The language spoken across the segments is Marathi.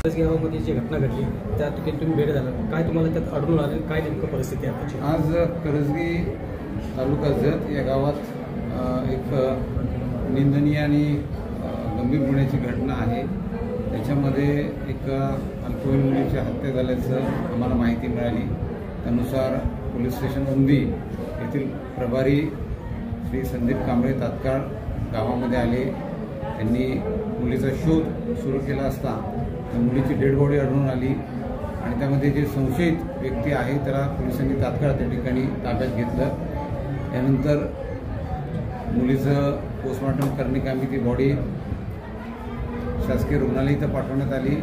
गावामध्ये जी घटना घडली त्या ठिकाणी तुम्ही भेट झाला, काय तुम्हाला त्यात आढळून आलं, काय नेमकं परिस्थिती आहे त्याची? आज करजगी तालुका जत या गावात एक निंदनीय आणि गंभीर गुन्ह्याची घटना आहे। त्याच्यामध्ये एक अल्पवयीन मुलीची हत्या झाल्याचं आम्हाला माहिती मिळाली। त्यानुसार पोलीस स्टेशन उंदी येथील प्रभारी श्री संदीप कांबळे तात्काळ गावामध्ये आले। त्यांनी मुलीचा शोध सुरू केला असता त्या मुलीची डेड बॉडी आढळून आली आणि त्यामध्ये जे संशयित व्यक्ती आहे त्याला पोलिसांनी तात्काळ त्या ठिकाणी ताब्यात घेतलं। त्यानंतर मुलीचं पोस्टमॉर्टम करण्याकामी ती बॉडी शासकीय रुग्णालय इथं पाठवण्यात आली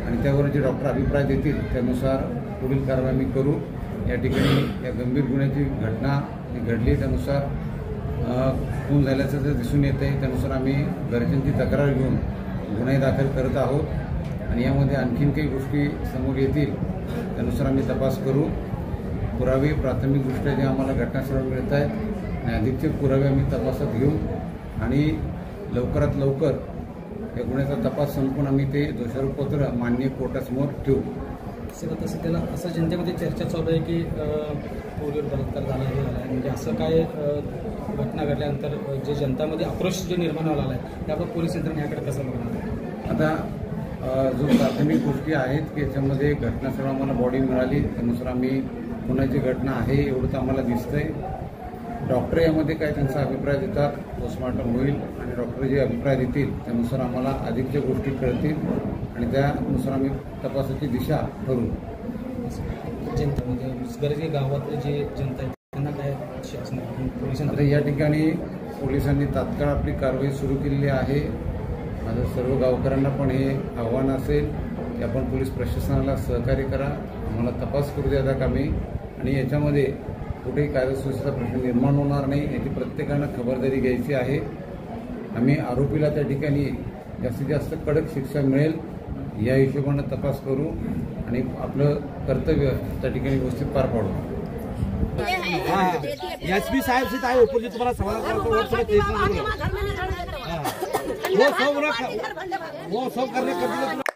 आणि त्यावर जे डॉक्टर अभिप्राय देतील त्यानुसार पुढील कारवाई आम्ही करू। या ठिकाणी या गंभीर गुन्ह्याची घटना घडली, त्यानुसार खून झाल्याचं जर दिसून येत आहे त्यानुसार आम्ही घरच्यांची तक्रार घेऊन गुन्हे दाखल करत आहोत आणि यामध्ये आणखीन काही गोष्टी समोर येतील त्यानुसार आम्ही तपास करू। पुरावे प्राथमिकदृष्ट्या जे आम्हाला घटनास्थळावर मिळत आहेत आणि अधिकचे पुरावे आम्ही तपासात घेऊ आणि लवकरात लवकर या गुन्ह्याचा तपास संपून आम्ही ते दोषारोपपत्र माननीय कोर्टासमोर ठेवू। तसं त्याला असं जनतेमध्ये चर्चा चालू आहे की पोलीवर बलात्कार झाला हे झाला आहे, म्हणजे असं काय घटना घडल्यानंतर जे जनतामध्ये आक्रोश जे निर्माण व्हायला आहे त्याबाबत पोलीस यंत्रणा याकडे कसं बघणार? आता जो प्राथमिक गोष्टी आहेत की याच्यामध्ये घटनास्थळावर आम्हाला बॉडी मिळाली त्यानुसार आम्ही खुनाची घटना आहे एवढं तर आम्हाला दिसतंय। डॉक्टर यामध्ये काय त्यांचा अभिप्राय देतात, पोस्टमॉर्टम होईल आणि डॉक्टर जे अभिप्राय देतील त्यानुसार आम्हाला अधिकच्या गोष्टी कळतील आणि त्यानुसार आम्ही तपासाची दिशा ठरवू। जनतेमध्ये गरजे गावातले जे जनता आहे त्यांना काय शासन आता या ठिकाणी पोलिसांनी तात्काळ आपली कारवाई सुरू केलेली आहे। माझं सर्व गावकऱ्यांना पण हे आव्हान असेल की आपण पोलीस प्रशासनाला सहकार्य करा, आम्हाला तपास करू द्या कामी आणि याच्यामध्ये कुठेही कायदा प्रश्न निर्माण होणार नाही याची प्रत्येकानं खबरदारी घ्यायची आहे। आम्ही आरोपीला त्या ठिकाणी जास्तीत जास्त कडक शिक्षा मिळेल या हिशोबानं तपास करू आणि आपलं कर्तव्य त्या ठिकाणी व्यवस्थित पार पाडू। एसपी साहब से आए ऊपर जो तुम्हारा सवाल वो सब करने कर